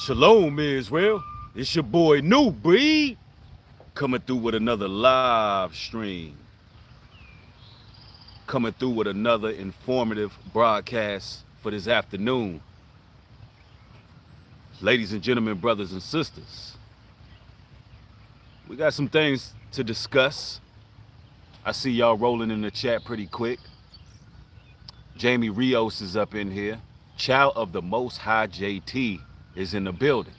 Shalom, Israel. It's your boy New Breed coming through with another live stream. Coming through with another informative broadcast for this afternoon. Ladies and gentlemen, brothers and sisters, we got some things to discuss. I see y'all rolling in the chat pretty quick. Jamie Rios is up in here. Child of the Most High JT is in the building.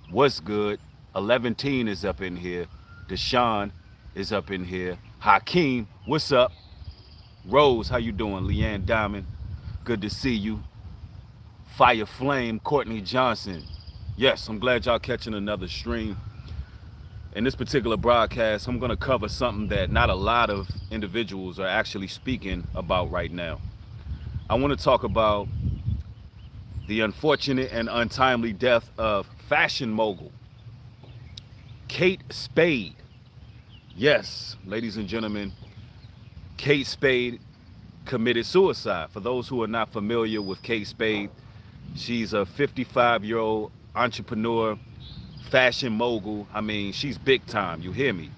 What's good? 11 is up in here. Deshaun is up in here. Hakeem, what's up? Rose, how you doing? Leanne Diamond, good to see you. Fire Flame, Courtney Johnson. Yes, I'm glad y'all catching another stream. In this particular broadcast, I'm gonna cover something that not a lot of individuals are actually speaking about right now. I wanna talk about the unfortunate and untimely death of fashion mogul Kate Spade. Yes, ladies and gentlemen, Kate Spade committed suicide. For those who are not familiar with Kate Spade, she's a 55-year-old entrepreneur, fashion mogul. I mean, she's big time, you hear me?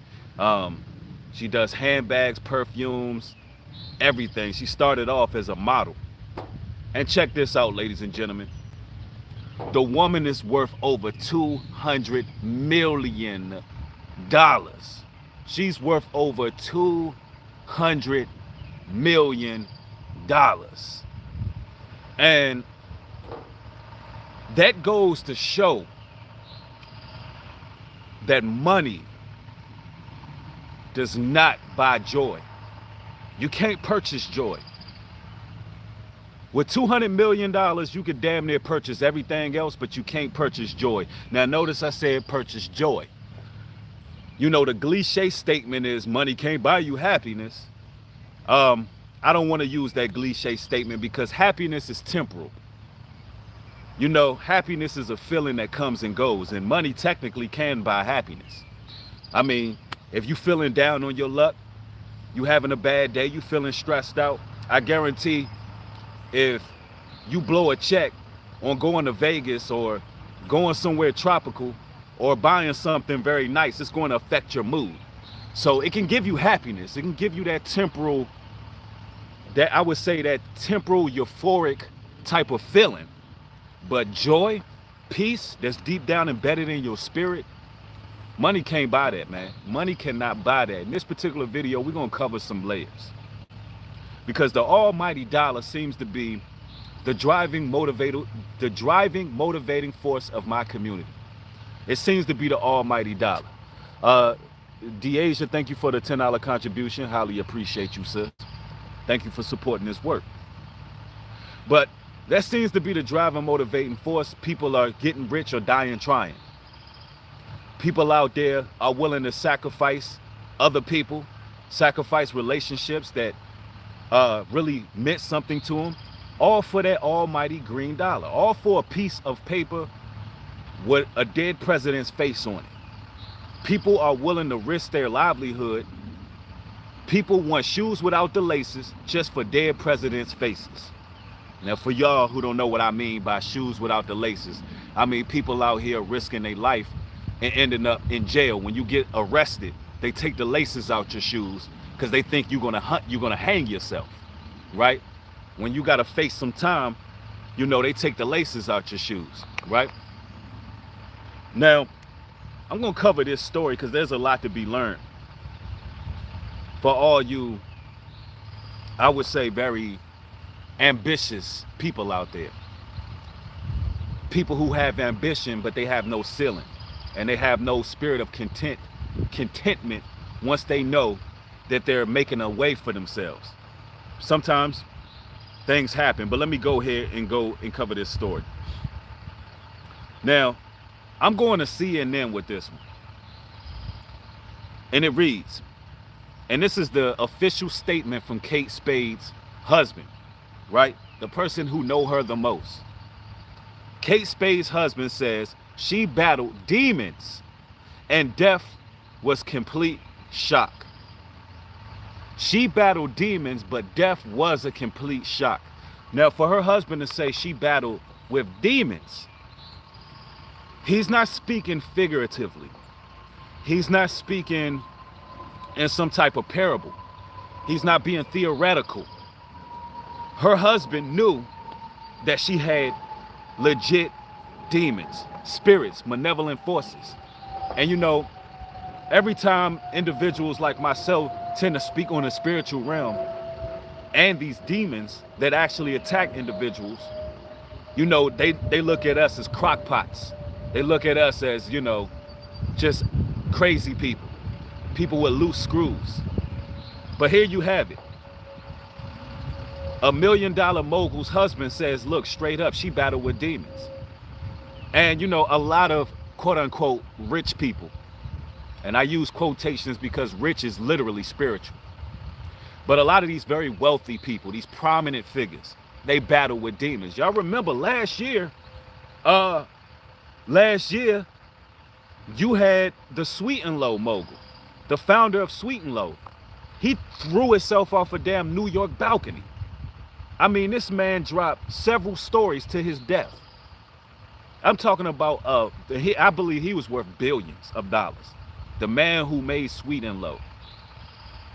She does handbags, perfumes, everything. She started off as a model. And check this out, ladies and gentlemen. The woman is worth over $200 million. She's worth over $200 million. And that goes to show that money does not buy joy. You can't purchase joy. With $200 million, you could damn near purchase everything else, but you can't purchase joy. Now, notice I said purchase joy. You know, the cliche statement is money can't buy you happiness. I don't want to use that cliche statement because happiness is temporal. You know, happiness is a feeling that comes and goes, and money technically can buy happiness. I mean, if you feeling down on your luck, you having a bad day, you feeling stressed out, I guarantee if you blow a check on going to Vegas or going somewhere tropical or buying something very nice, it's going to affect your mood. So it can give you happiness. It can give you that temporal, that I would say that temporal euphoric type of feeling. But joy, peace that's deep down embedded in your spirit, money can't buy that, man. Money cannot buy that. In this particular video, we're going to cover some layers. Because the almighty dollar seems to be the driving motivating force of my community. It seems to be the almighty dollar. Deasia, thank you for the $10 contribution. Highly appreciate you, sis. Thank you for supporting this work. But that seems to be the driving motivating force. People are getting rich or dying trying. People out there are willing to sacrifice other people, sacrifice relationships that really meant something to them, all for that almighty green dollar, all for a piece of paper with a dead president's face on it. People are willing to risk their livelihood. People want shoes without the laces just for dead presidents' faces. Now, for y'all who don't know what I mean by shoes without the laces, I mean people out here risking their life and ending up in jail. When you get arrested, they take the laces out your shoes because they think you're gonna hang yourself, right? When you gotta face some time, you know, they take the laces out your shoes, right? Now, I'm gonna cover this story because there's a lot to be learned. For all you, I would say, very ambitious people out there. People who have ambition, but they have no ceiling. And they have no spirit of contentment once they know that they're making a way for themselves. Sometimes things happen, but let me go here and cover this story. Now, I'm going to CNN with this one. And it reads, and this is the official statement from Kate Spade's husband, right? The person who know her the most. Kate Spade's husband says she battled demons and death was complete shock. She battled demons, but death was a complete shock. Now, for her husband to say she battled with demons, He's not speaking figuratively. He's not speaking in some type of parable. He's not being theoretical. Her husband knew that she had legit demons, spirits, malevolent forces. And you know, every time individuals like myself tend to speak on the spiritual realm and these demons that actually attack individuals, you know, they look at us as crockpots. They look at us as, you know, just crazy people, people with loose screws. But here you have it. $1 million mogul's husband says, look, straight up, she battled with demons. And, you know, a lot of quote unquote rich people, and I use quotations because rich is literally spiritual. But a lot of these very wealthy people, these prominent figures, they battle with demons. Y'all remember last year, you had the Sweet and Low mogul, the founder of Sweet and Low. He threw himself off a damn New York balcony. I mean, this man dropped several stories to his death. I'm talking about, I believe he was worth billions of dollars. The man who made Sweet and Low.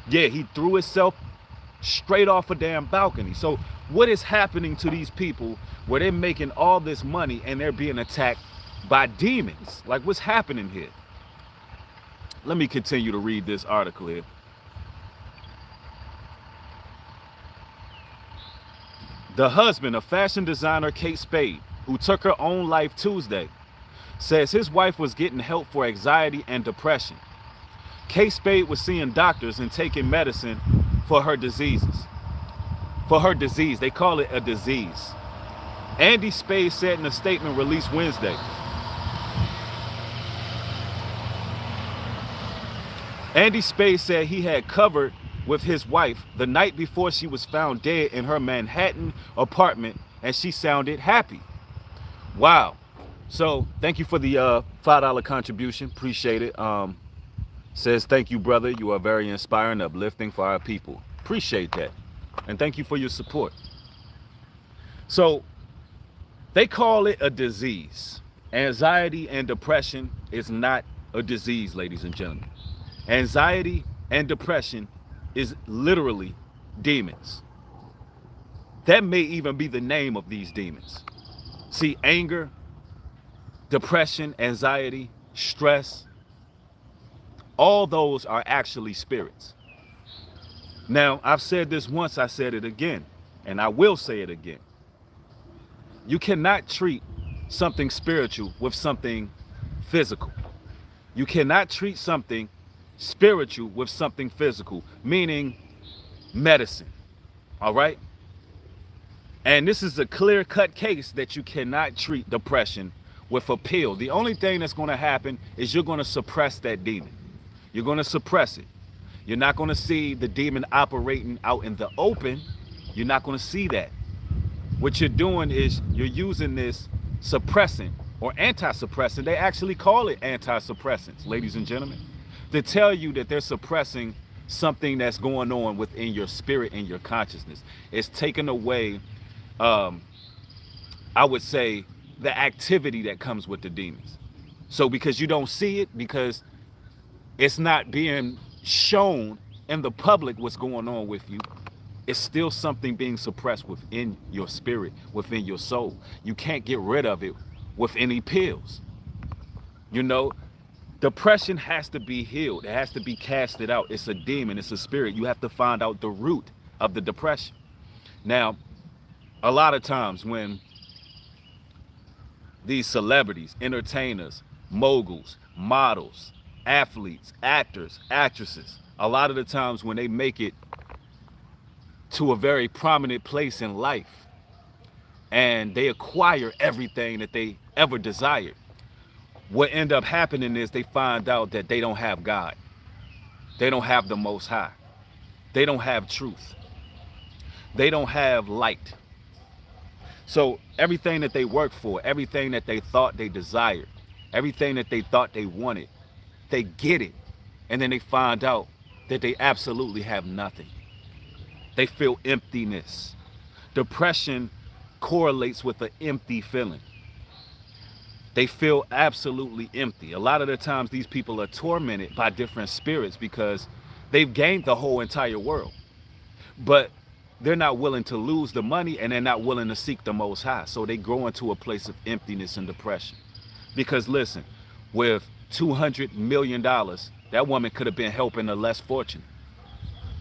Yeah, he threw himself straight off a damn balcony. So what is happening to these people where they're making all this money and they're being attacked by demons? Like, what's happening here? Let me continue to read this article here. The husband of fashion designer Kate Spade, who took her own life Tuesday, says his wife was getting help for anxiety and depression. Kate Spade was seeing doctors and taking medicine for her diseases. For her disease, they call it a disease. Andy Spade said in a statement released Wednesday. Andy Spade said he had covered with his wife the night before she was found dead in her Manhattan apartment, and she sounded happy. Wow. So thank you for the $5 contribution. Appreciate it. Says, thank you, brother. You are very inspiring, uplifting for our people. Appreciate that. And thank you for your support. So they call it a disease. Anxiety and depression is not a disease, ladies and gentlemen. Anxiety and depression is literally demons. That may even be the name of these demons. See, anger, depression, anxiety, stress, all those are actually spirits. Now, I've said this once, I said it again, and I will say it again. You cannot treat something spiritual with something physical. You cannot treat something spiritual with something physical, meaning medicine. All right? And this is a clear-cut case that you cannot treat depression with a pill. The only thing that's going to happen is you're going to suppress that demon. You're going to suppress it. You're not going to see the demon operating out in the open. You're not going to see that. What you're doing is you're using this suppressant or anti-suppressant. They actually call it anti-suppressants, ladies and gentlemen, to tell you that they're suppressing something that's going on within your spirit and your consciousness. It's taking away, I would say, the activity that comes with the demons. So because you don't see it, because it's not being shown in the public what's going on with you, it's still something being suppressed within your spirit, within your soul. You can't get rid of it with any pills. You know, depression has to be healed. It has to be casted out. It's a demon. It's a spirit. You have to find out the root of the depression. Now, a lot of times when these celebrities, entertainers, moguls, models, athletes, actors, actresses, a lot of the times when they make it to a very prominent place in life and they acquire everything that they ever desired, what end up happening is they find out that they don't have God. They don't have the Most High. They don't have truth. They don't have light. So everything that they worked for, everything that they thought they desired, everything that they thought they wanted, they get it. And then they find out that they absolutely have nothing. They feel emptiness. Depression correlates with an empty feeling. They feel absolutely empty. A lot of the times these people are tormented by different spirits because they've gained the whole entire world. But they're not willing to lose the money, and they're not willing to seek the Most High. So they grow into a place of emptiness and depression. Because listen, with $200 million, that woman could have been helping the less fortunate.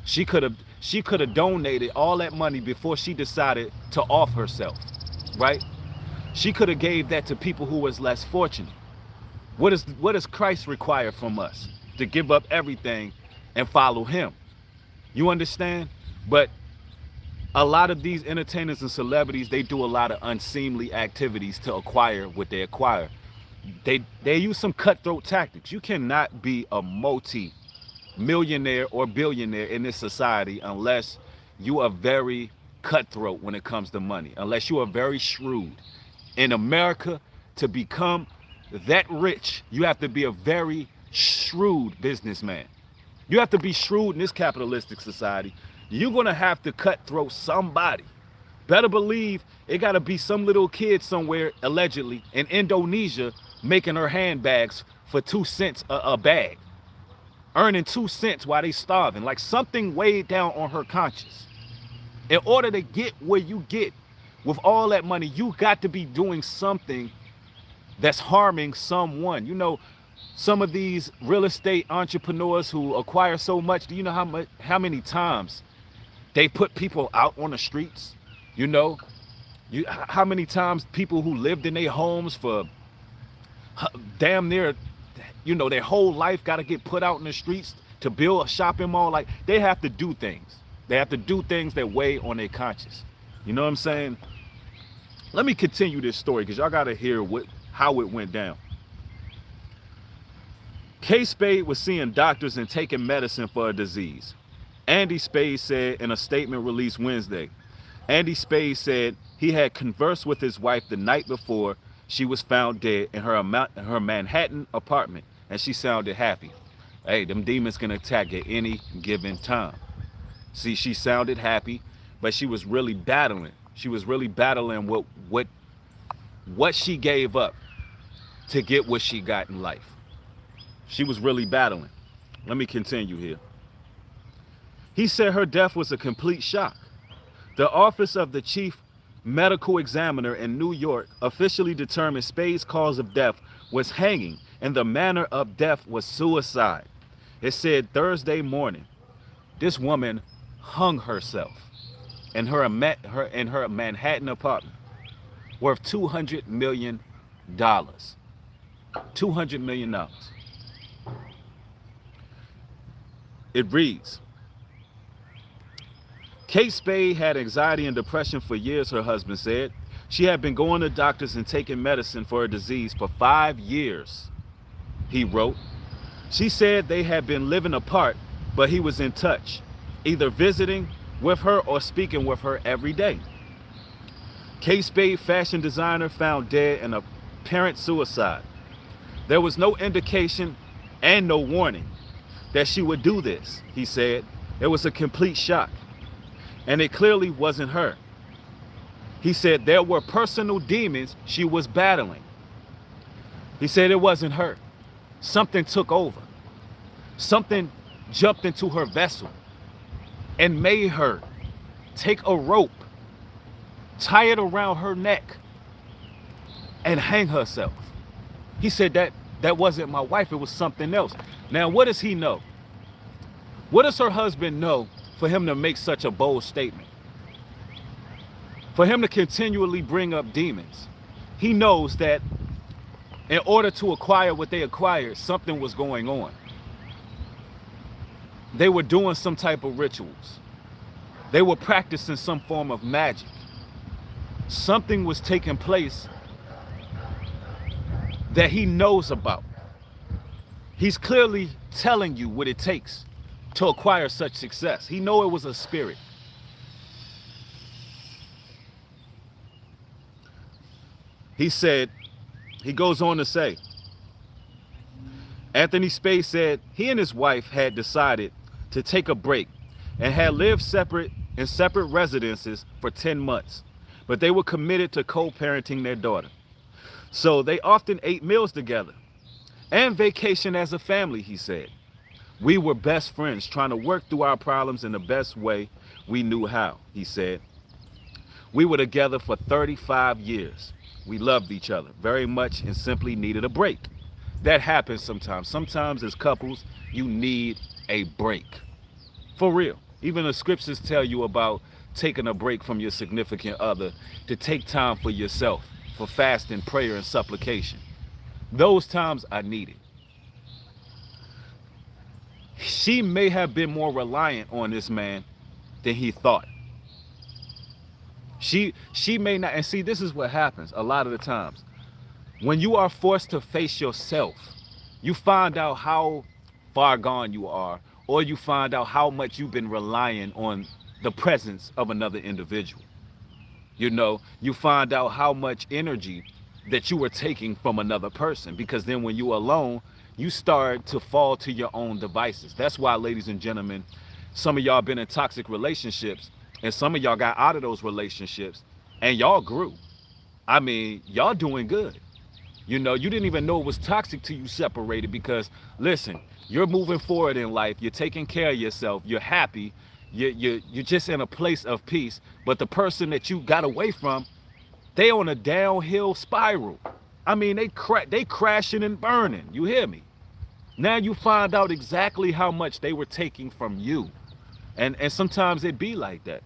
She could have donated all that money before she decided to off herself, right? She could have gave that to people who was less fortunate. What does Christ require from us? To give up everything and follow him. You understand? But a lot of these entertainers and celebrities, they do a lot of unseemly activities to acquire what they acquire. They use some cutthroat tactics. You cannot be a multi-millionaire or billionaire in this society unless you are very cutthroat when it comes to money, unless you are very shrewd. In America, to become that rich, you have to be a very shrewd businessman. You have to be shrewd in this capitalistic society. You're gonna have to cutthroat somebody. Better believe it gotta be some little kid somewhere, allegedly, in Indonesia, making her handbags for 2 cents a bag. Earning 2 cents while they starving. Like something weighed down on her conscience. In order to get where you get with all that money, you got to be doing something that's harming someone. You know, some of these real estate entrepreneurs who acquire so much, do you know how many times they put people out on the streets? You know, how many times people who lived in their homes for damn near, you know, their whole life got to get put out in the streets to build a shopping mall. Like, they have to do things. They have to do things that weigh on their conscience. You know what I'm saying? Let me continue this story because y'all got to hear how it went down. Spade was seeing doctors and taking medicine for a disease. Andy Spade said in a statement released Wednesday. Andy Spade said he had conversed with his wife the night before she was found dead in her Manhattan apartment, and she sounded happy. Hey, them demons can attack at any given time. See, she sounded happy, but she was really battling. She was really battling what she gave up to get what she got in life. She was really battling. Let me continue here. He said her death was a complete shock. The Office of the Chief Medical Examiner in New York officially determined Spade's cause of death was hanging and the manner of death was suicide. It said Thursday morning, this woman hung herself in her Manhattan apartment worth $200 million. $200 million. It reads, Kate Spade had anxiety and depression for years, her husband said. She had been going to doctors and taking medicine for her disease for 5 years, he wrote. She said they had been living apart, but he was in touch, either visiting with her or speaking with her every day. Kate Spade, fashion designer, found dead in apparent suicide. There was no indication and no warning that she would do this, he said. It was a complete shock. And it clearly wasn't her. He said there were personal demons she was battling. He said it wasn't her. Something took over. Something jumped into her vessel and made her take a rope, tie it around her neck, and hang herself. He said that wasn't my wife, it was something else. Now, what does he know? What does her husband know for him to make such a bold statement? For him to continually bring up demons? He knows that in order to acquire what they acquired, something was going on. They were doing some type of rituals. They were practicing some form of magic. Something was taking place that he knows about. He's clearly telling you what it takes to acquire such success. He know it was a spirit. He said, he goes on to say, Anthony Spade said he and his wife had decided to take a break and had lived in separate residences for 10 months, but they were committed to co-parenting their daughter. So they often ate meals together and vacation as a family, he said. We were best friends trying to work through our problems in the best way we knew how, he said. We were together for 35 years. We loved each other very much and simply needed a break. That happens sometimes. Sometimes as couples, you need a break. For real. Even the scriptures tell you about taking a break from your significant other to take time for yourself, for fasting, prayer, and supplication. Those times are needed. She may have been more reliant on this man than he thought. She may not, and see, this is what happens a lot of the times. When you are forced to face yourself, you find out how far gone you are, or you find out how much you've been relying on the presence of another individual. You know, you find out how much energy that you were taking from another person, because then when you're alone, you start to fall to your own devices. That's why, ladies and gentlemen, some of y'all been in toxic relationships, and some of y'all got out of those relationships, and y'all grew. I mean, y'all doing good. You know, you didn't even know it was toxic till you separated, because, listen, you're moving forward in life. You're taking care of yourself. You're happy. You're just in a place of peace. But the person that you got away from, they on a downhill spiral. I mean, they crashing and burning. You hear me? Now you find out exactly how much they were taking from you. And sometimes it be like that.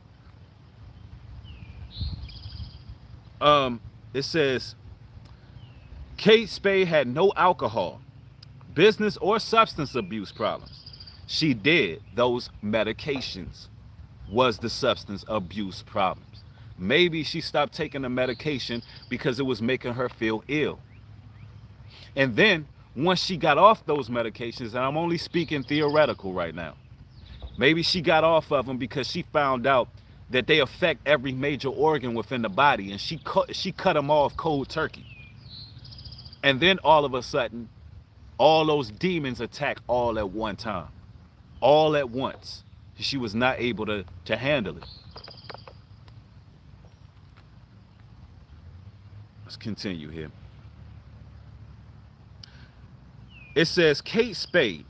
It says, Kate Spade had no alcohol, business, or substance abuse problems. She did. Those medications was the substance abuse problems. Maybe she stopped taking the medication because it was making her feel ill. And then once she got off those medications, and I'm only speaking theoretical right now, maybe she got off of them because she found out that they affect every major organ within the body, and she cut them off cold turkey. And then all of a sudden, all those demons attack all at one time, all at once. She was not able to handle it. Let's continue here. It says, Kate Spade,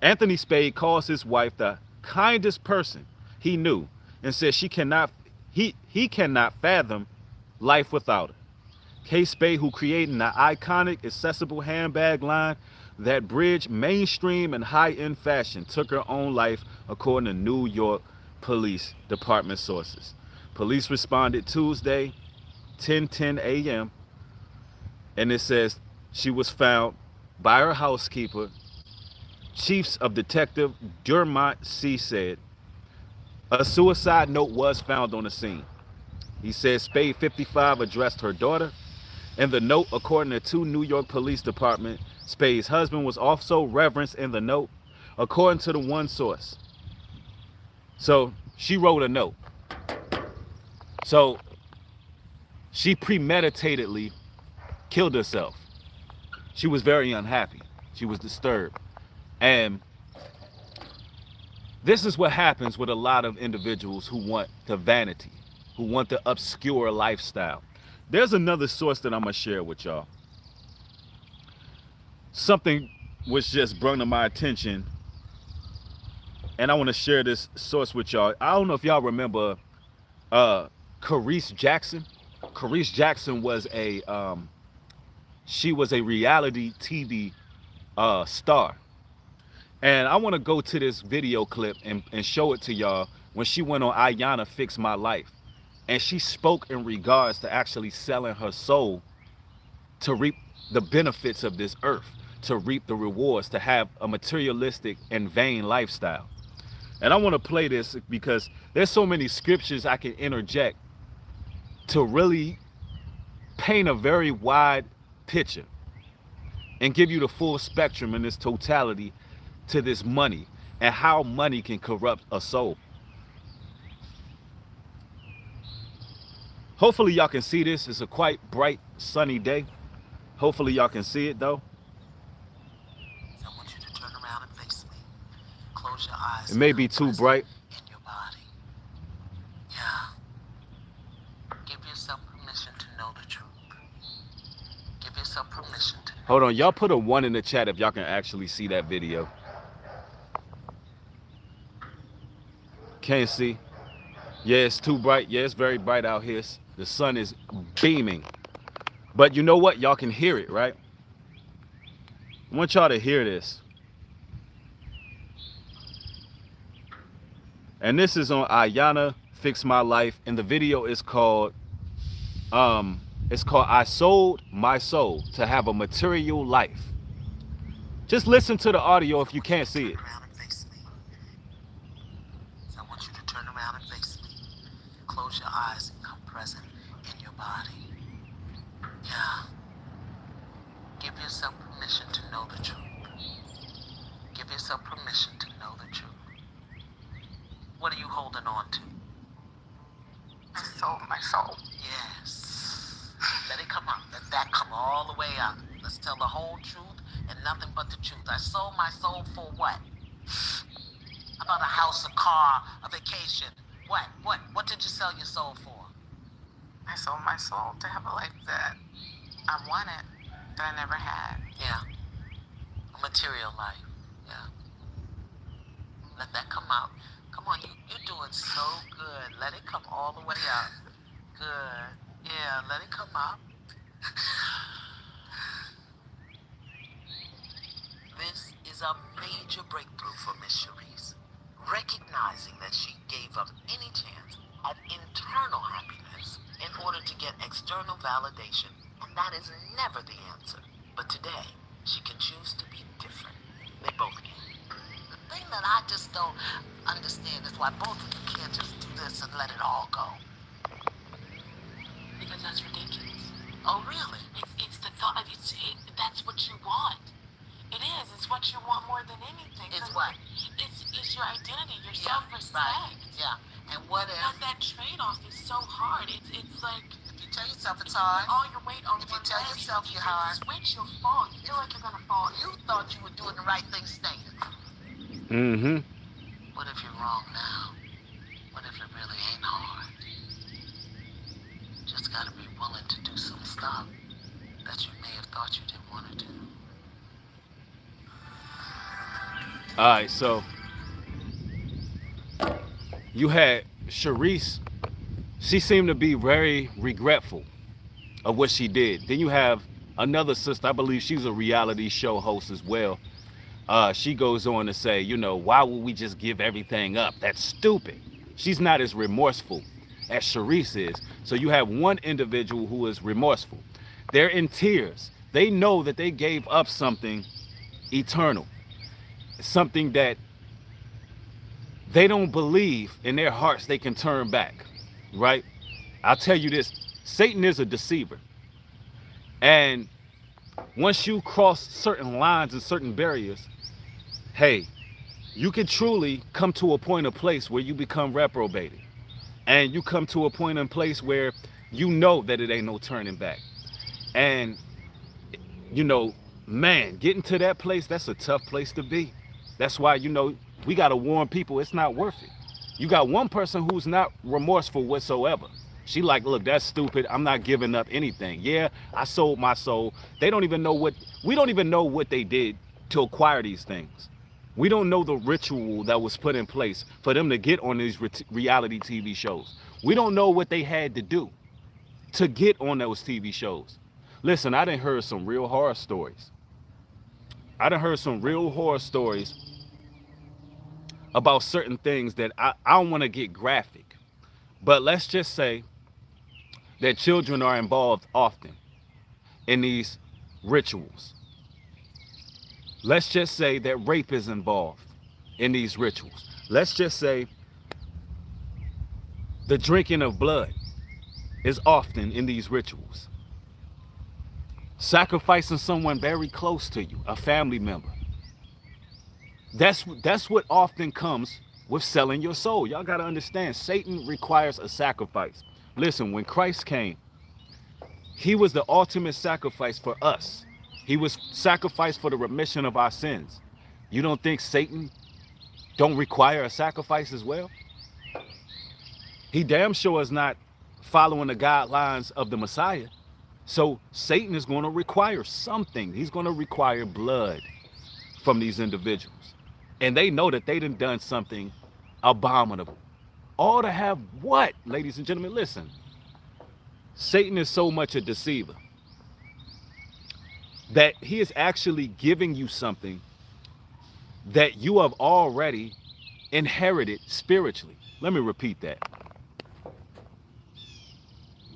Anthony Spade calls his wife the kindest person he knew, and says he cannot fathom life without her. Kate Spade, who created an iconic, accessible handbag line that bridged mainstream and high-end fashion, took her own life, according to New York Police Department sources. Police responded Tuesday, 10:10 a.m., and it says she was found by her housekeeper. Chiefs of Detective Dermot C. said a suicide note was found on the scene. He said Spade, 55, addressed her daughter. In the note, according to two New York Police Department, Spade's husband was also referenced in the note, according to the one source. So she wrote a note. So she premeditatedly killed herself. She was very unhappy. She was disturbed. And this is what happens with a lot of individuals who want the vanity, who want the obscure lifestyle. There's another source that I'm going to share with y'all. Something was just brought to my attention, and I want to share this source with y'all. I don't know if y'all remember Charisse Jackson. Charisse Jackson was she was a reality TV star. And I want to go to this video clip and show it to y'all when she went on Ayanna Fix My Life. And she spoke in regards to actually selling her soul to reap the benefits of this earth, to reap the rewards, to have a materialistic and vain lifestyle. And I want to play this because there's so many scriptures I can interject to really paint a very wide picture and give you the full spectrum in this totality to this money and how money can corrupt a soul. Hopefully y'all can see this. It's a quite bright, sunny day. Hopefully y'all can see it though. I want you to turn around and face me. Close your eyes. It may be too bright. In your body. Yeah. Give yourself permission to know the truth. yourself permission to. Hold on, y'all put a 1 in the chat if y'all can actually see that video. Can't see. Yeah, it's too bright. Yeah, it's very bright out here. The sun is beaming. But you know what? Y'all can hear it, right? I want y'all to hear this. And this is on Ayana Fix My Life. And the video is called, I Sold My Soul to Have a Material Life. Just listen to the audio if you can't see it. I want you to turn around and face me. Close your eyes and come present in your body. Yeah. Give yourself permission to know the truth. Give yourself permission to know the truth. What are you holding on to? My soul, my soul. Yes. Let it come out. Let that come all the way out. Let's tell the whole truth and nothing but the truth. I sold my soul for what? About a house, a car, a vacation. What did you sell your soul for? I sold my soul to have a life that I wanted, that I never had. Yeah. A material life. Yeah. Let that come out. Come on, you're doing so good. Let it come all the way out. Good. Yeah, let it come out. This is a major breakthrough for Miss Charisse. Recognizing that she gave up any chance at internal happiness in order to get external validation. And that is never the answer. But today, she can choose to be different. They both can. The thing that I just don't understand is why both of you can't just do this and let it all go. Because that's ridiculous. Oh, really? It's the thought, that's what you want. It is. It's what you want more than anything. It's what? It's your identity, your Yeah, self-respect. right. Yeah. And what if... But that trade-off is so hard. It's like... If you tell yourself it's hard... all your weight on If you one tell leg, yourself if you're you hard... switch, you'll fall. You feel like you're going to fall. You thought you were doing the right thing staying. Mm-hmm. What if you're wrong now? What if it really ain't hard? Just gotta be willing to do some stuff that you may have thought you didn't want to do. All right, so you had Charisse. She seemed to be very regretful of what she did. Then you have another sister. I believe she's a reality show host as well. She goes on to say, you know, why would we just give everything up? That's stupid. She's not as remorseful as Charisse is. So you have one individual who is remorseful. They're in tears. They know that they gave up something eternal, something that they don't believe in their hearts they can turn back, right? I'll tell you this, Satan is a deceiver. And once you cross certain lines and certain barriers, hey, you can truly come to a point of place where you become reprobated. And you come to a point in place where you know that it ain't no turning back. And, you know, man, getting to that place, that's a tough place to be. That's why, you know, we got to warn people it's not worth it. You got one person who's not remorseful whatsoever. She like, look, that's stupid. I'm not giving up anything. Yeah, I sold my soul. They don't even know we don't even know what they did to acquire these things. We don't know the ritual that was put in place for them to get on these reality TV shows. We don't know what they had to do to get on those TV shows. Listen, I done heard some real horror stories. I done heard some real horror stories about certain things that I don't want to get graphic. But let's just say that children are involved often in these rituals. Let's just say that rape is involved in these rituals. Let's just say the drinking of blood is often in these rituals. Sacrificing someone very close to you, a family member. That's what often comes with selling your soul. Y'all got to understand, Satan requires a sacrifice. Listen, when Christ came, he was the ultimate sacrifice for us. He was sacrificed for the remission of our sins. You don't think Satan don't require a sacrifice as well? He damn sure is not following the guidelines of the Messiah. So Satan is going to require something. He's going to require blood from these individuals. And they know that they done something abominable. All to have what, ladies and gentlemen? Listen, Satan is so much a deceiver that he is actually giving you something that you have already inherited spiritually. Let me repeat that.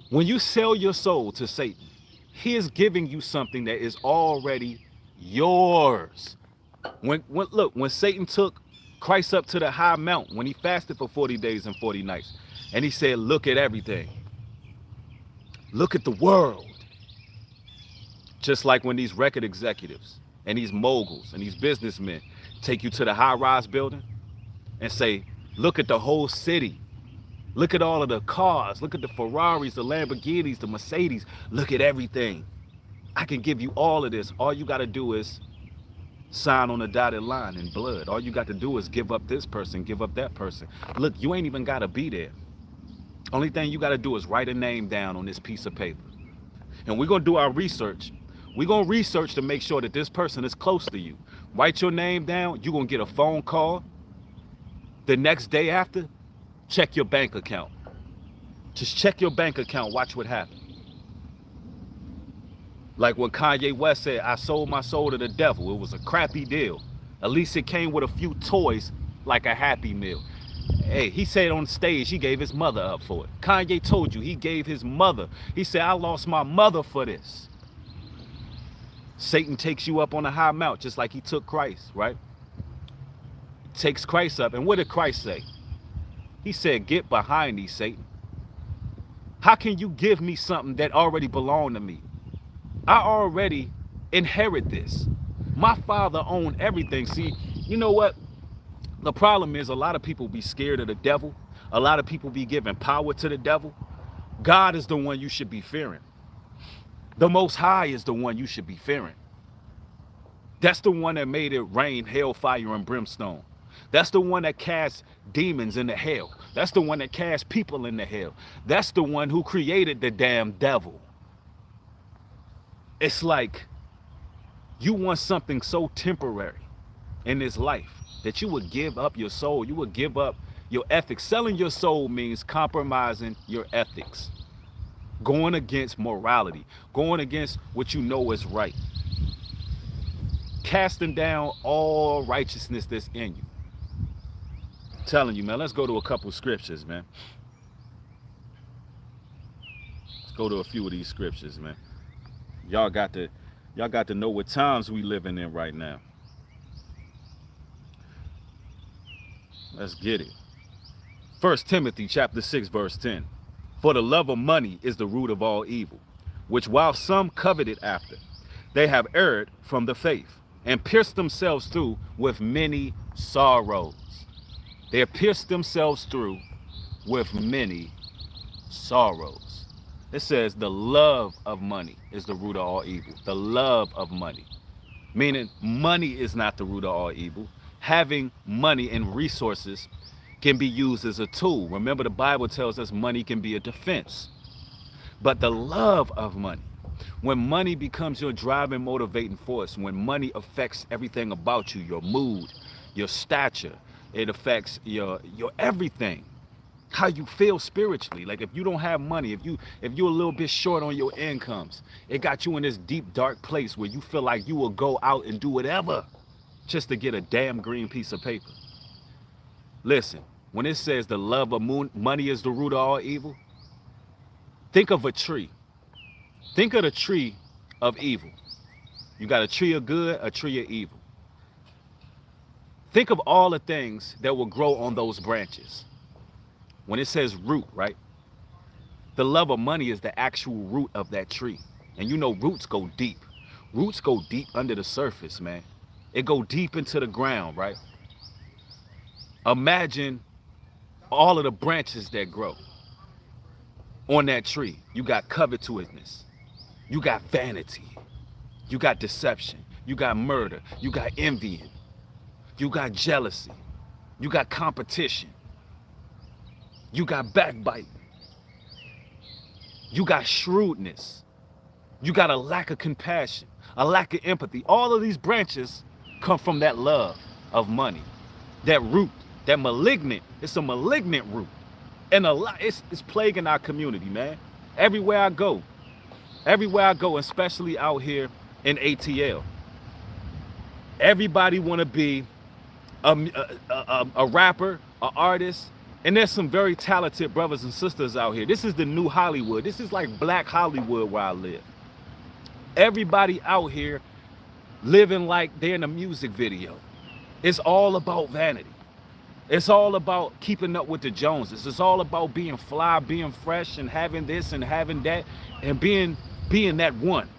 When you sell your soul to Satan, he is giving you something that is already yours. When Satan took Christ up to the high mount, when he fasted for 40 days and 40 nights, and he said, look at everything. Look at the world. Just like when these record executives and these moguls and these businessmen take you to the high-rise building and say, look at the whole city. Look at all of the cars. Look at the Ferraris, the Lamborghinis, the Mercedes. Look at everything. I can give you all of this. All you got to do is sign on a dotted line in blood. All you got to do is give up this person, give up that person. Look, you ain't even got to be there. Only thing you got to do is write a name down on this piece of paper. And we're going to do our research. We're going to research to make sure that this person is close to you. Write your name down. You're going to get a phone call. The next day after, check your bank account. Just check your bank account. Watch what happens. Like when Kanye West said, I sold my soul to the devil. It was a crappy deal. At least it came with a few toys like a Happy Meal. Hey, he said on stage he gave his mother up for it. Kanye told you he gave his mother. He said, I lost my mother for this. Satan takes you up on a high mount just like he took Christ, right? Takes Christ up. And what did Christ say? He said, get behind me, Satan. How can you give me something that already belonged to me? I already inherit this. My father owned everything. See, you know what? The problem is a lot of people be scared of the devil. A lot of people be giving power to the devil. God is the one you should be fearing. The Most High is the one you should be fearing. That's the one that made it rain hellfire and brimstone. That's the one that cast demons into hell. That's the one that cast people into hell. That's the one who created the damn devil. It's like you want something so temporary in this life that you would give up your soul. You would give up your ethics. Selling your soul means compromising your ethics. Going against morality. Going against what you know is right. Casting down all righteousness that's in you. I'm telling you, man, let's go to a couple scriptures, man. Let's go to a few of these scriptures, man. Y'all got to know what times we living in right now. Let's get it. 1 Timothy chapter 6, verse 10. For the love of money is the root of all evil, which while some coveted after, they have erred from the faith, and pierced themselves through with many sorrows. They have pierced themselves through with many sorrows. It says the love of money is the root of all evil. The love of money. Meaning money is not the root of all evil. Having money and resources can be used as a tool. Remember, the Bible tells us money can be a defense. But the love of money, when money becomes your driving, motivating force, when money affects everything about you, your mood, your stature, it affects your everything. How you feel spiritually. Like if you don't have money, if you're a little bit short on your incomes, it got you in this deep, dark place where you feel like you will go out and do whatever just to get a damn green piece of paper. Listen, when it says the love of money is the root of all evil, think of a tree. Think of the tree of evil. You got a tree of good, a tree of evil. Think of all the things that will grow on those branches. When it says root, right? The love of money is the actual root of that tree. And you know roots go deep. Roots go deep under the surface, man. It go deep into the ground, right? Imagine all of the branches that grow on that tree. You got covetousness. You got vanity. You got deception. You got murder. You got envying. You got jealousy. You got competition. You got backbiting. You got shrewdness. You got a lack of compassion, a lack of empathy. All of these branches come from that love of money, that root, that malignant. It's a malignant root. And it's plaguing our community, man. Everywhere I go, especially out here in ATL, everybody want to be a rapper, an artist, and there's some very talented brothers and sisters out here. This is the new Hollywood. This is like Black Hollywood where I live. Everybody out here living like they're in a music video. It's all about vanity. It's all about keeping up with the Joneses. It's all about being fly, being fresh, and having this and having that, and being that one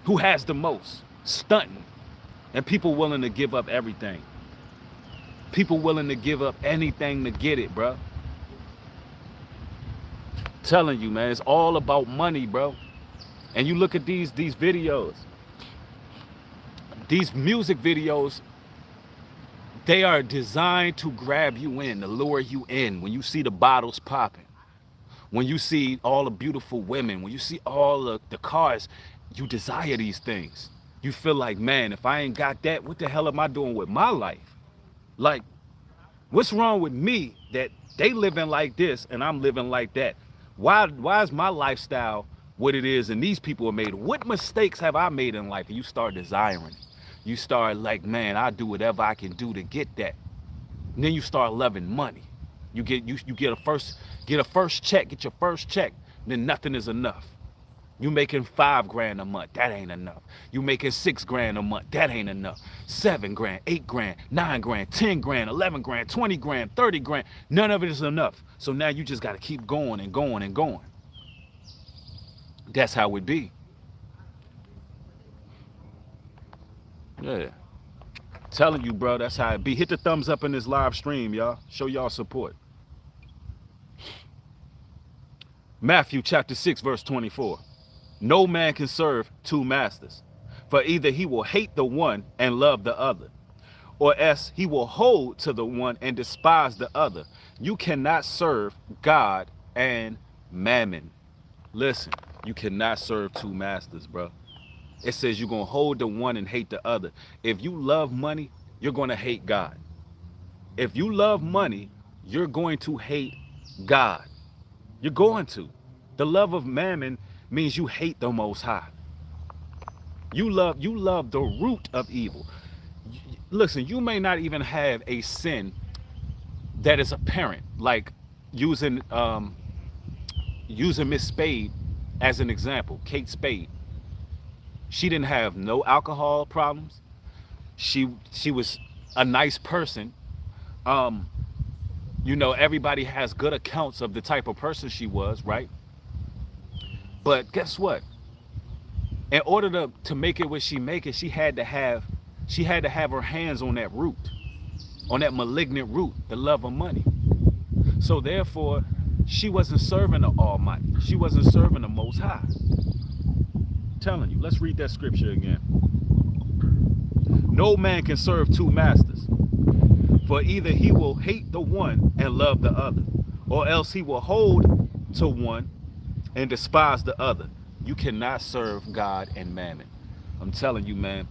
who has the most, stunting, and people willing to give up everything. People willing to give up anything to get it, bro. Telling you, man, it's all about money, bro. And you look at these videos, these music videos, they are designed to grab you in, to lure you in. When you see the bottles popping, when you see all the beautiful women, when you see all the cars, you desire these things. You feel like, man, if I ain't got that, what the hell am I doing with my life? Like, what's wrong with me that they living like this and I'm living like that? Why is my lifestyle what it is and these people are made? What mistakes have I made in life? And you start desiring it. You start like, man, I do whatever I can do to get that. And then you start loving money. You get a first check, get your first check, then nothing is enough. You making $5 grand a month, that ain't enough. You making $6 grand a month, that ain't enough. 7 grand, 8 grand, 9 grand, 10 grand, 11 grand, 20 grand, 30 grand. None of it is enough. So now you just got to keep going and going and going. That's how it be. Yeah. Telling you, bro, that's how it be. Hit the thumbs up in this live stream, y'all. Show y'all support. Matthew chapter 6, verse 24. No man can serve two masters, for either he will hate the one and love the other, or else he will hold to the one and despise the other. You cannot serve God and mammon. Listen, you cannot serve two masters, bro. It says you're going to hold the one and hate the other. If you love money, you're going to hate God. If you love money, you're going to hate God. You're going to. The love of mammon means you hate the Most High. You love the root of evil. Listen, you may not even have a sin that is apparent, like using Miss Spade as an example, Kate Spade. She didn't have no alcohol problems. She was a nice person. You know, everybody has good accounts of the type of person she was, right? But guess what? In order to make it what she make it, she had to have her hands on that root, on that malignant root, the love of money. So therefore, she wasn't serving the Almighty. She wasn't serving the Most High. I'm telling you, let's read that scripture again. No man can serve two masters, for either he will hate the one and love the other, or else he will hold to one and despise the other. You cannot serve God and mammon. I'm telling you, man,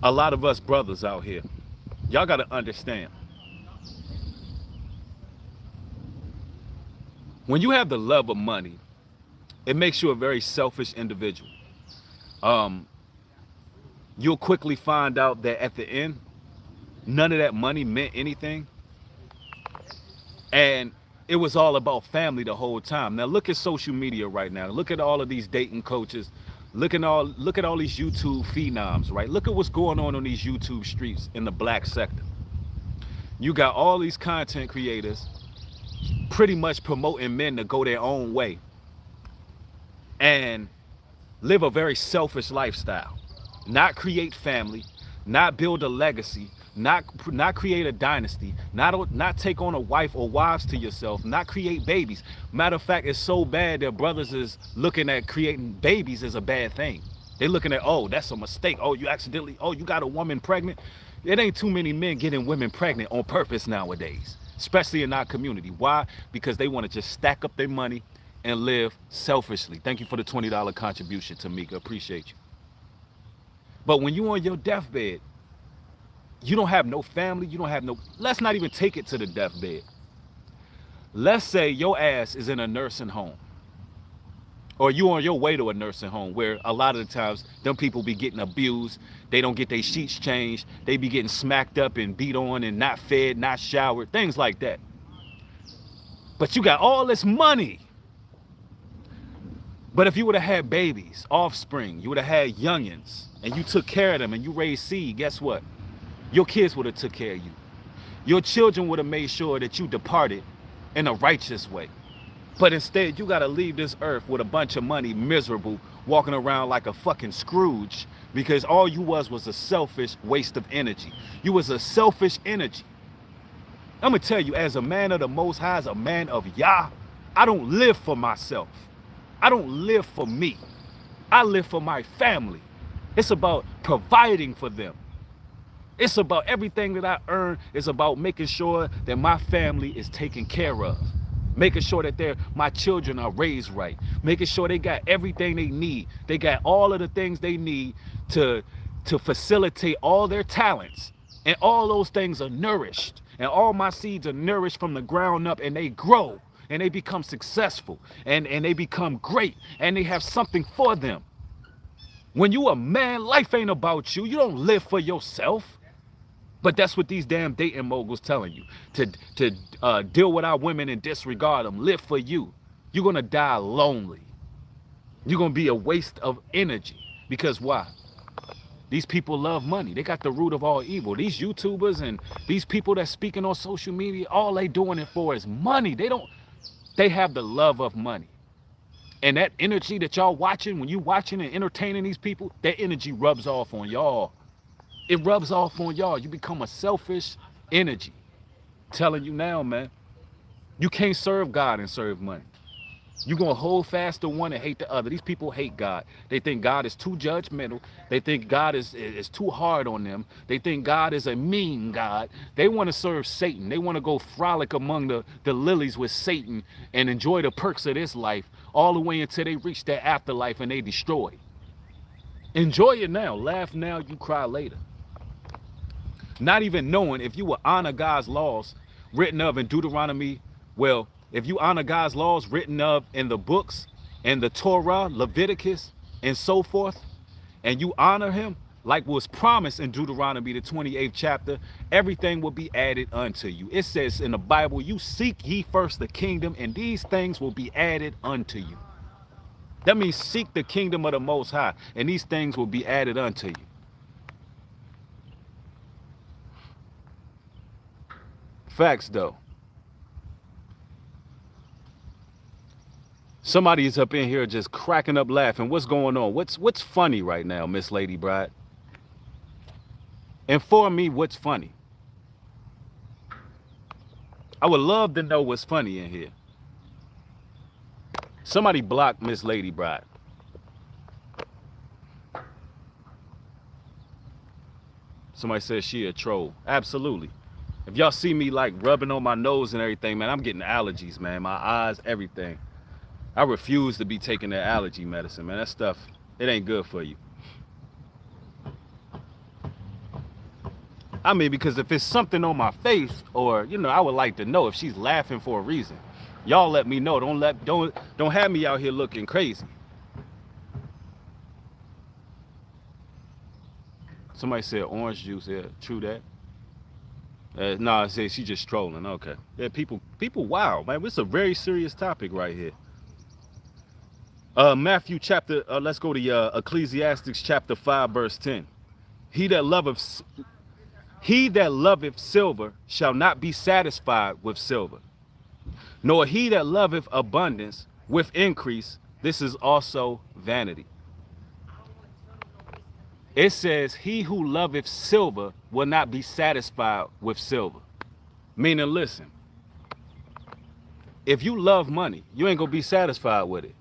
a lot of us brothers out here, y'all got to understand. When you have the love of money, it makes you a very selfish individual. You'll quickly find out that at the end, none of that money meant anything. And it was all about family the whole time. Now look at social media right now. Look at all of these dating coaches. Look at all these YouTube phenoms, right? Look at what's going on these YouTube streets in the black sector. You got all these content creators pretty much promoting men to go their own way and live a very selfish lifestyle. Not create family, not build a legacy, not create a dynasty, not take on a wife or wives to yourself, not create babies. Matter of fact, it's so bad that brothers is looking at creating babies as a bad thing. They're looking at, oh, that's a mistake. Oh, you got a woman pregnant. It ain't too many men getting women pregnant on purpose nowadays, especially in our community. Why? Because they want to just stack up their money and live selfishly. Thank you for the $20 contribution, Tamika. Appreciate you. But when you on your deathbed, you don't have no family, you don't have no, let's not even take it to the deathbed. Let's say your ass is in a nursing home, or you on your way to a nursing home where a lot of the times them people be getting abused, they don't get their sheets changed, they be getting smacked up and beat on and not fed, not showered, things like that. But you got all this money. But if you would have had babies, offspring, you would have had youngins, and you took care of them and you raised seed, guess what? Your kids would have took care of you. Your children would have made sure that you departed in a righteous way. But instead, you got to leave this earth with a bunch of money, miserable, walking around like a fucking Scrooge, because all you was a selfish waste of energy. You was a selfish energy. I'm going to tell you, as a man of the Most High, as a man of Yah, I don't live for myself. I don't live for me. I live for my family. It's about providing for them. It's about everything that I earn is about making sure that my family is taken care of. Making sure that my children are raised right. Making sure they got everything they need. They got all of the things they need to facilitate all their talents. And all those things are nourished. And all my seeds are nourished from the ground up, and they grow. And they become successful. And they become great. And they have something for them. When you a man, life ain't about you. You don't live for yourself. But that's what these damn dating moguls telling you. To deal with our women and disregard them. Live for you. You're going to die lonely. You're going to be a waste of energy. Because why? These people love money. They got the root of all evil. These YouTubers and these people that's speaking on social media, all they doing it for is money. They have the love of money. And that energy that y'all watching, when you watching and entertaining these people, that energy rubs off on y'all. It rubs off on y'all. You become a selfish energy. Telling you now, man, you can't serve God and serve money. You're going to hold fast to one and hate the other. These people hate God. They think God is too judgmental. They think God is too hard on them. They think God is a mean God. They want to serve Satan. They want to go frolic among the lilies with Satan and enjoy the perks of this life all the way until they reach their afterlife and they destroy. Enjoy it now. Laugh now, you cry later. Not even knowing if you will honor God's laws written of in Deuteronomy, well, if you honor God's laws written of in the books and the Torah, Leviticus, and so forth, and you honor him like was promised in Deuteronomy, the 28th chapter, everything will be added unto you. It says in the Bible, you seek ye first the kingdom, and these things will be added unto you. That means seek the kingdom of the Most High, and these things will be added unto you. Facts, though. Somebody is up in here just cracking up laughing. What's going on? What's funny right now, Miss Lady Bride? Inform me what's funny. I would love to know what's funny in here. Somebody block Miss Lady Bride. Somebody says she a troll. Absolutely. If y'all see me like rubbing on my nose and everything, man, I'm getting allergies, man. My eyes, everything. I refuse to be taking that allergy medicine, man. That stuff, it ain't good for you. I mean, because if it's something on my face, or, you know, I would like to know if she's laughing for a reason. Y'all let me know. Don't have me out here looking crazy. Somebody said orange juice here. True that. No, I say she's just trolling. Okay. Yeah, people, wow, man. It's a very serious topic right here. Matthew chapter, let's go to Ecclesiastes chapter 5, verse 10. He that loveth silver shall not be satisfied with silver, nor he that loveth abundance with increase. This is also vanity. It says, he who loveth silver will not be satisfied with silver. Meaning, listen, if you love money, you ain't gonna be satisfied with it.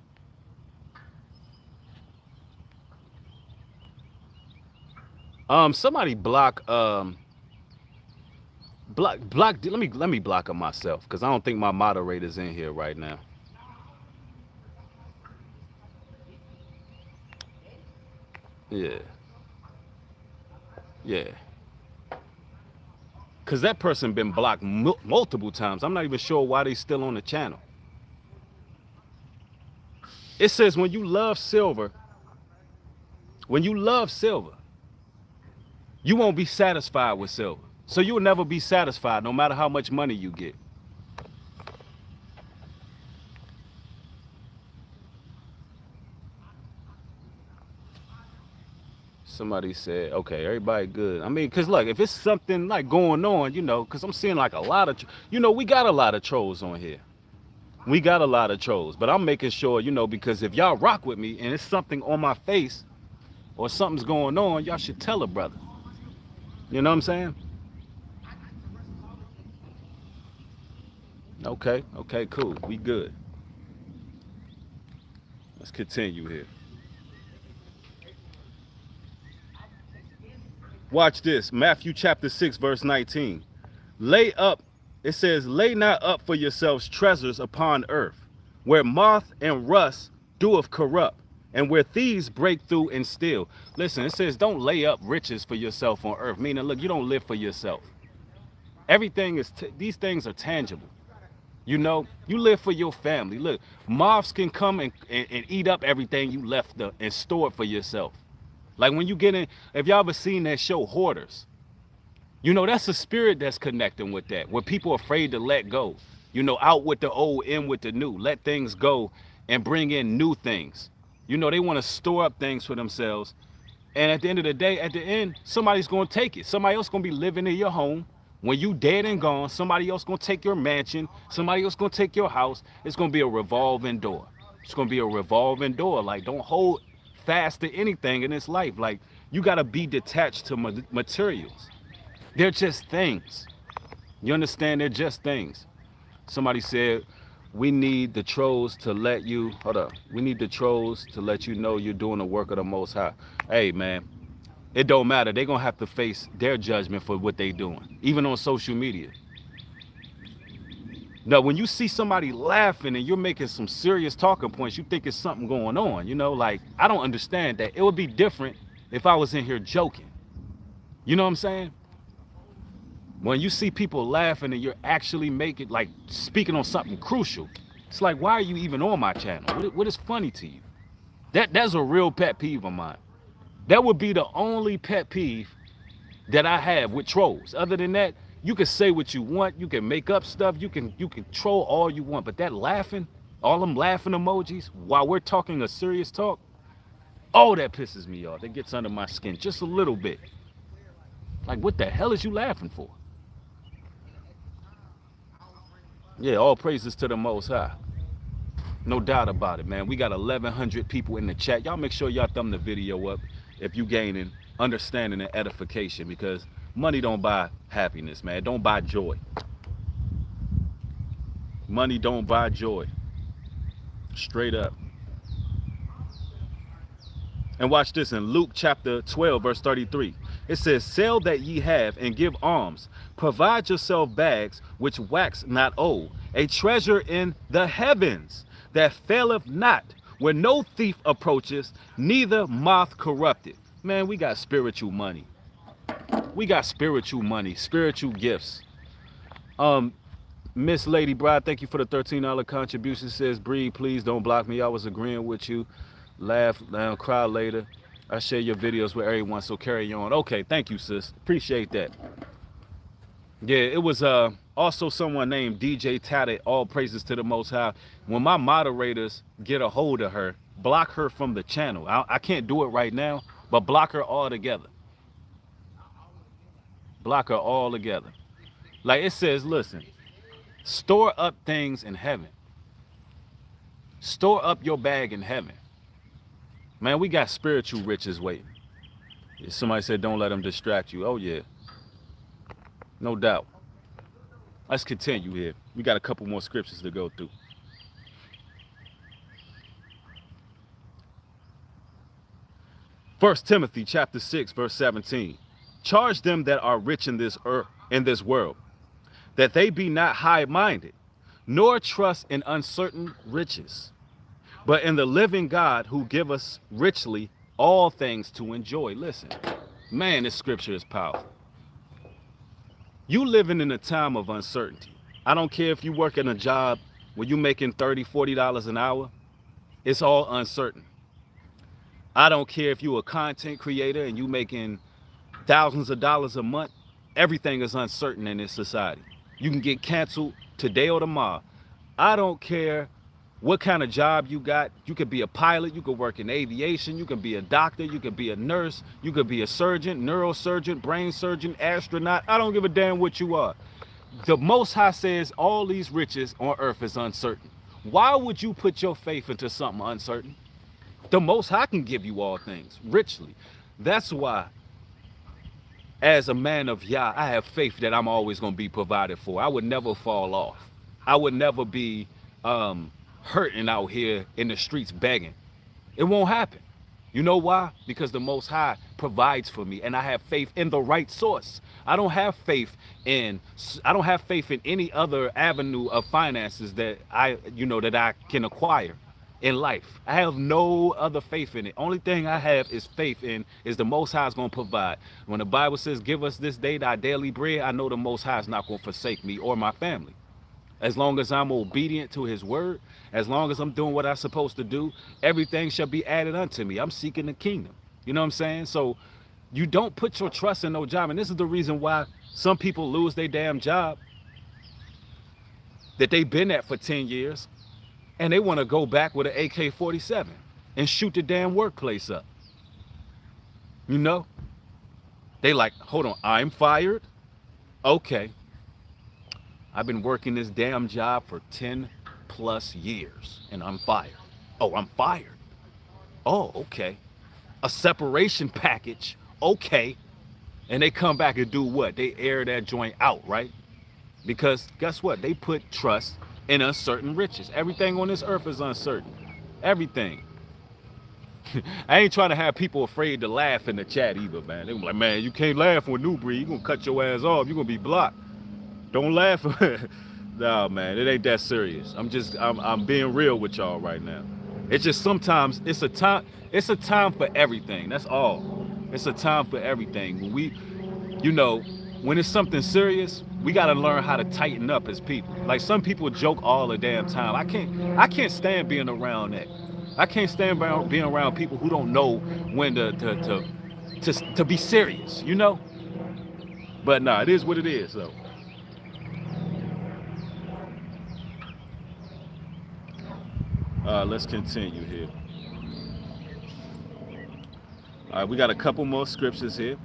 Somebody block, let me block him myself, because I don't think my moderator's in here right now. Yeah. Yeah. Because that person been blocked multiple times. I'm not even sure why they still on the channel. It says when you love silver, you won't be satisfied with silver. So you'll never be satisfied no matter how much money you get. Somebody said, okay, everybody good. I mean, because look, if it's something like going on, you know, because I'm seeing like a lot of, you know, we got a lot of trolls on here. We got a lot of trolls, but I'm making sure, you know, because if y'all rock with me and it's something on my face or something's going on, y'all should tell a brother. You know what I'm saying? Okay, cool. We good. Let's continue here. Watch this. Matthew chapter 6, verse 19. Lay up, it says, lay not up for yourselves treasures upon earth, where moth and rust doeth corrupt, and where thieves break through and steal. Listen, it says don't lay up riches for yourself on earth. Meaning, look, you don't live for yourself. Everything is, these things are tangible. You know, you live for your family. Look, moths can come and eat up everything you left and store it for yourself. Like when you get in, if y'all ever seen that show Hoarders, you know, that's a spirit that's connecting with that, where people are afraid to let go. You know, out with the old, in with the new. Let things go and bring in new things. You know, they want to store up things for themselves. And at the end of the day, at the end, somebody's going to take it. Somebody else going to be living in your home. When you dead and gone, somebody else going to take your mansion. Somebody else going to take your house. It's going to be a revolving door. It's going to be a revolving door. Like, don't hold fast to anything in this life. Like, you got to be detached to materials. They're just things. You understand? They're just things. Somebody said, we need the trolls to let you, hold up. We need the trolls to let you know you're doing the work of the Most High. Hey, man, it don't matter. They're going to have to face their judgment for what they doing, even on social media. Now, when you see somebody laughing and you're making some serious talking points, you think it's something going on, you know, like, I don't understand that. It would be different if I was in here joking. You know what I'm saying? When you see people laughing and you're actually making, like, speaking on something crucial, it's like, why are you even on my channel? What is funny to you? That's a real pet peeve of mine. That would be the only pet peeve that I have with trolls. Other than that, you can say what you want, you can make up stuff, you can troll all you want, but that laughing, all them laughing emojis while we're talking a serious talk, oh, that pisses me off. It gets under my skin just a little bit. Like, what the hell is you laughing for? Yeah, all praises to the Most High. No doubt about it, man. We got 1,100 people in the chat. Y'all make sure y'all thumb the video up if you gaining understanding and edification, because money don't buy happiness, man. Don't buy joy. Money don't buy joy. Straight up. And watch this in Luke chapter 12, verse 33. It says, sell that ye have and give alms. Provide yourself bags which wax not old, a treasure in the heavens that faileth not, where no thief approaches, neither moth corrupted. Man, we got spiritual money. We got spiritual money, spiritual gifts. Miss Lady Bride, thank you for the $13 contribution. Says, Bree, please don't block me. I was agreeing with you. Laugh now, cry later. I share your videos with everyone, so carry on. Okay, thank you, sis. Appreciate that. Yeah, it was also someone named DJ Tatted. All praises to the Most High. When my moderators get a hold of her, block her from the channel. I can't do it right now, but block her altogether. Block her all together. Like it says, listen, store up things in heaven. Store up your bag in heaven. Man, we got spiritual riches waiting. Somebody said, don't let them distract you. Oh, yeah. No doubt. Let's continue here. We got a couple more scriptures to go through. 1 Timothy chapter 6, verse 17. Charge them that are rich in this world, that they be not high-minded, nor trust in uncertain riches, but in the living God who give us richly all things to enjoy. Listen, man, this scripture is powerful. You living in a time of uncertainty. I don't care if you work in a job where you making $30, $40 an hour. It's all uncertain. I don't care if you a content creator and you making thousands of dollars a month. Everything is uncertain in this society. You can get canceled today or tomorrow. I don't care what kind of job you got. You could be a pilot, you could work in aviation, you could be a doctor, you could be a nurse, you could be a surgeon, neurosurgeon, brain surgeon, astronaut. I don't give a damn what you are. The Most High says all these riches on earth is uncertain. Why would you put your faith into something uncertain? The Most High can give you all things richly. That's why, as a man of Yah, I have faith that I'm always going to be provided for. I would never fall off. I would never be hurting out here in the streets begging. It won't happen. You know why? Because the Most High provides for me, and I have faith in the right source. I don't have faith in any other avenue of finances that I can acquire in life. I have no other faith in it. Only thing I have is faith in is the Most High is going to provide. When the Bible says, give us this day our daily bread, I know the Most High is not going to forsake me or my family. As long as I'm obedient to his word, as long as I'm doing what I'm supposed to do, everything shall be added unto me. I'm seeking the kingdom. You know what I'm saying? So you don't put your trust in no job. And this is the reason why some people lose their damn job that they've been at for 10 years. And they want to go back with an AK-47 and shoot the damn workplace up. You know? They like, hold on, I'm fired? Okay. I've been working this damn job for 10 plus years and I'm fired. Oh, I'm fired. Oh, okay. A separation package. Okay. And they come back and do what? They air that joint out, right? Because guess what? They put trust in uncertain riches. Everything on this earth is uncertain. Everything. I ain't trying to have people afraid to laugh in the chat either, man. They be like, man, you can't laugh with New Breed. You're going to cut your ass off. You're going to be blocked. Don't laugh. No, man, it ain't that serious. I'm being real with y'all right now. It's just sometimes it's a time for everything. That's all. It's a time for everything. When it's something serious, we got to learn how to tighten up as people. Like some people joke all the damn time. I can't stand being around that. I can't stand being around people who don't know when to be serious, you know? But nah, it is what it is, though. Let's continue here. All right, we got a couple more scriptures here.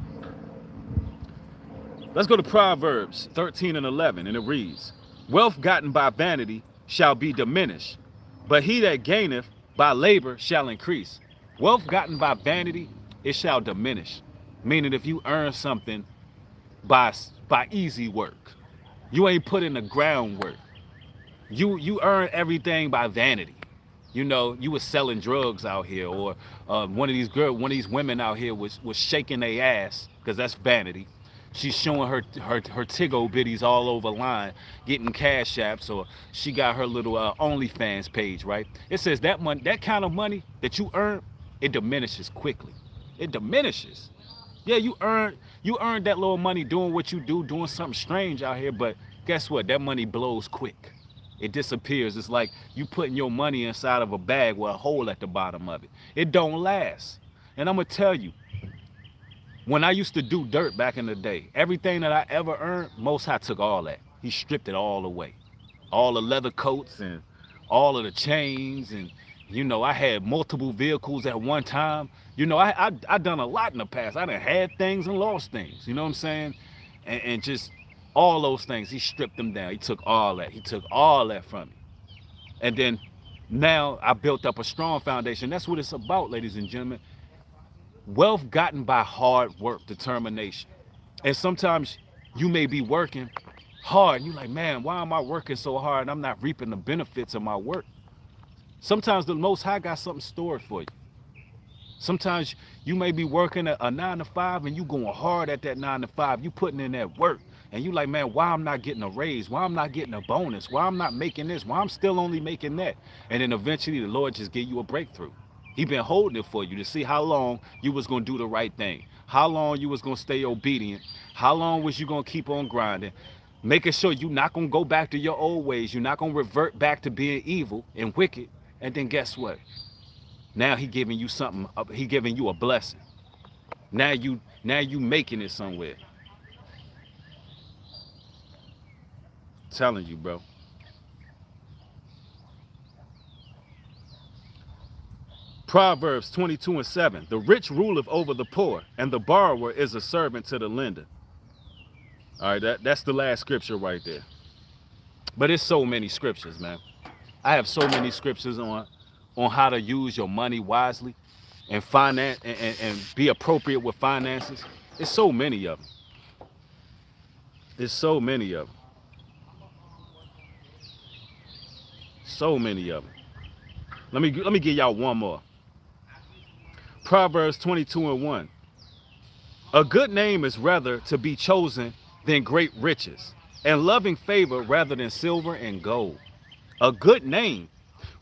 Let's go to Proverbs 13 and 11, and it reads, wealth gotten by vanity shall be diminished, but he that gaineth by labor shall increase. Wealth gotten by vanity, it shall diminish. Meaning if you earn something by easy work, you ain't put in the groundwork. You earn everything by vanity. You know, you was selling drugs out here, or one of these women out here was shaking their ass, because that's vanity. She's showing her tiggo bitties all over line, getting Cashaps, or she got her little OnlyFans page, right? It says that kind of money that you earn, it diminishes quickly. It diminishes. Yeah, you earned that little money doing what you do, doing something strange out here, but guess what? That money blows quick. It disappears. It's like you putting your money inside of a bag with a hole at the bottom of it. It don't last. And I'm gonna tell you, when I used to do dirt back in the day, everything that I ever earned, Most High took all that. He stripped it all away. All the leather coats and all of the chains, and I had multiple vehicles at one time. I done a lot in the past. I done had things and lost things. You know what I'm saying? And just all those things, he stripped them down. He took all that. He took all that from me. And then now I built up a strong foundation. That's what it's about, ladies and gentlemen. Wealth gotten by hard work, determination. And sometimes you may be working hard. And you're like, man, why am I working so hard and I'm not reaping the benefits of my work? Sometimes the Most High got something stored for you. Sometimes you may be working a 9 to 5 and you going hard at that 9 to 5. You putting in that work. And you like, man, why I'm not getting a raise? Why I'm not getting a bonus? Why I'm not making this? Why I'm still only making that? And then eventually the Lord just give you a breakthrough. He been holding it for you to see how long you was gonna do the right thing, how long you was gonna stay obedient, how long was you gonna keep on grinding, making sure you're not gonna go back to your old ways, you're not gonna revert back to being evil and wicked. And then guess what? Now he giving you something. He giving you a blessing. Now you making it somewhere. Telling you, bro. Proverbs 22:7. The rich ruleth over the poor, and the borrower is a servant to the lender. All right, that's the last scripture right there. But it's so many scriptures, man. I have so many scriptures on how to use your money wisely and finance and be appropriate with finances. It's so many of them. It's so many of them. So many of them. Let me give y'all one more. Proverbs 22:1. A good name is rather to be chosen than great riches, and loving favor rather than silver and gold. A good name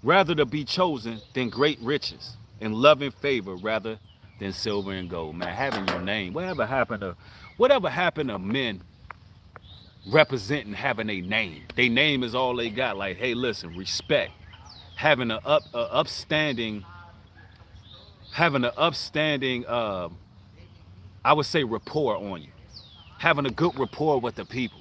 rather to be chosen than great riches, and loving favor rather than silver and gold. Man, having your name. Whatever happened to men representing having a name? Their name is all they got. Like, hey, listen, respect. Having an upstanding, I would say, rapport on you. Having a good rapport with the people.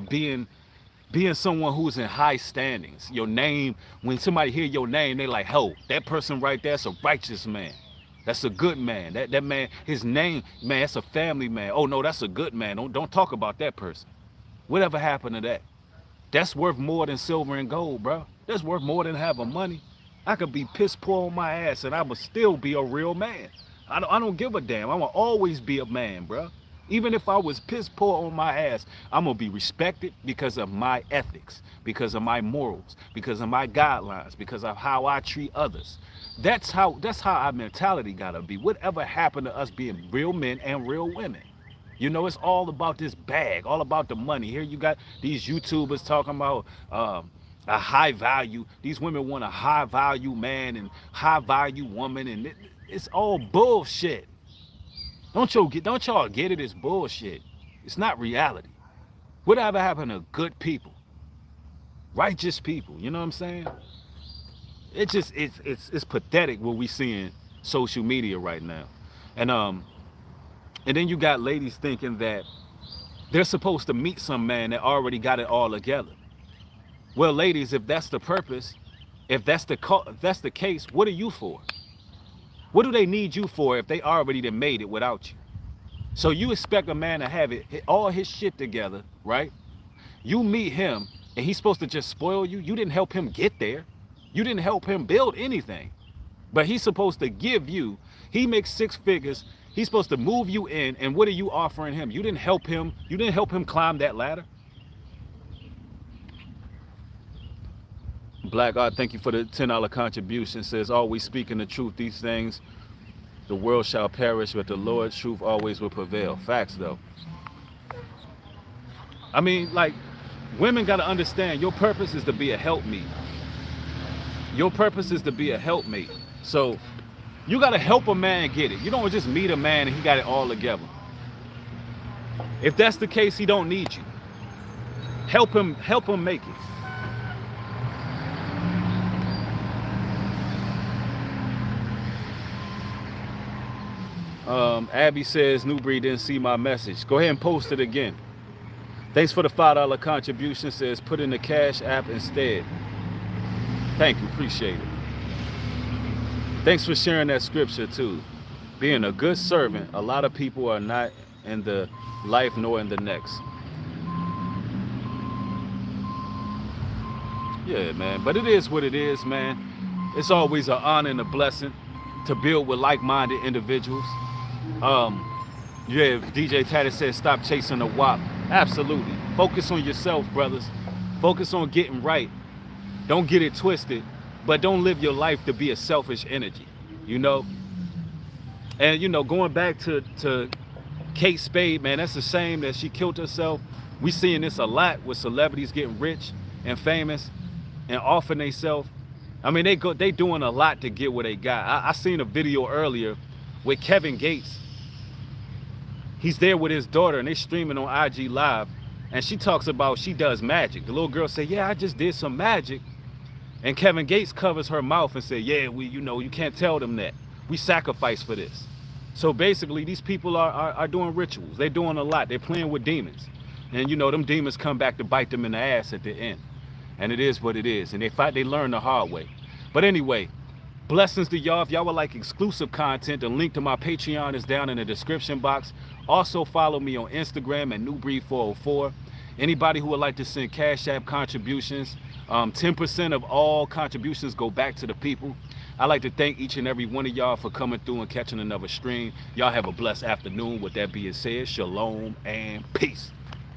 Being someone who's in high standings. Your name, when somebody hear your name, they like, oh, that person right there's a righteous man. That's a good man. That man, his name, man, that's a family man. Oh no, that's a good man. Don't talk about that person. Whatever happened to that? That's worth more than silver and gold, bro. That's worth more than having money. I could be piss poor on my ass and I would still be a real man. I don't give a damn. I will always be a man, bro. Even if I was piss poor on my ass, I'm gonna be respected because of my ethics, because of my morals, because of my guidelines, because of how I treat others. That's how our mentality gotta be. Whatever happened to us being real men and real women? You know, it's all about this bag, all about the money. Here you got these YouTubers talking about a high value. These women want a high value man and high value woman, and it's all bullshit. Don't y'all get it? It's bullshit. It's not reality. Whatever happened to good people, righteous people? You know what I'm saying? It's pathetic what we see in social media right now, and then you got ladies thinking that they're supposed to meet some man that already got it all together. Well, ladies, if that's the purpose, if that's the case, what are you for? What do they need you for if they already done made it without you? So you expect a man to have all his shit together, right? You meet him and he's supposed to just spoil you. You didn't help him get there. You didn't help him build anything. But he's supposed to give you, he makes 6 figures. He's supposed to move you in, and what are you offering him? You didn't help him. You didn't help him climb that ladder. Black Art, thank you for the $10 contribution. Says, always speaking the truth. These things, the world shall perish, but the Lord's truth always will prevail. Facts, though. I mean, like, women got to understand your purpose is to be a helpmeet. Your purpose is to be a helpmate. So you got to help a man get it. You don't just meet a man and he got it all together. If that's the case, he don't need you. Help him make it. Abby says, New Breed didn't see my message. Go ahead and post it again. Thanks for the $5 contribution. Says, put in the Cashapp instead. Thank you, appreciate it. Thanks for sharing that scripture too. Being a good servant, a lot of people are not in the life nor in the next. Yeah, man, but it is what it is, man. It's always an honor and a blessing to build with like-minded individuals. Yeah, DJ Tatty said, stop chasing the WAP. Absolutely. Focus on yourself, brothers. Focus on getting right. Don't get it twisted, but don't live your life to be a selfish energy, you know? And, you know, going back to Kate Spade, man, that's a shame that she killed herself. We seeing this a lot with celebrities getting rich and famous and offering themselves I mean, they doing a lot to get what they got. I seen a video earlier with Kevin Gates. He's there with his daughter and they streaming on IG Live, and she talks about she does magic. The little girl say, yeah, I just did some magic. And Kevin Gates covers her mouth and say, yeah, you can't tell them that. We sacrifice for this. So basically, these people are doing rituals. They're doing a lot. They're playing with demons. And them demons come back to bite them in the ass at the end. And it is what it is. And they learn the hard way. But anyway, blessings to y'all. If y'all would like exclusive content, the link to my Patreon is down in the description box. Also follow me on Instagram at NewBreed404. Anybody who would like to send Cashapp contributions, 10% of all contributions go back to the people. I'd like to thank each and every one of y'all for coming through and catching another stream. Y'all have a blessed afternoon. With that being said, shalom and peace.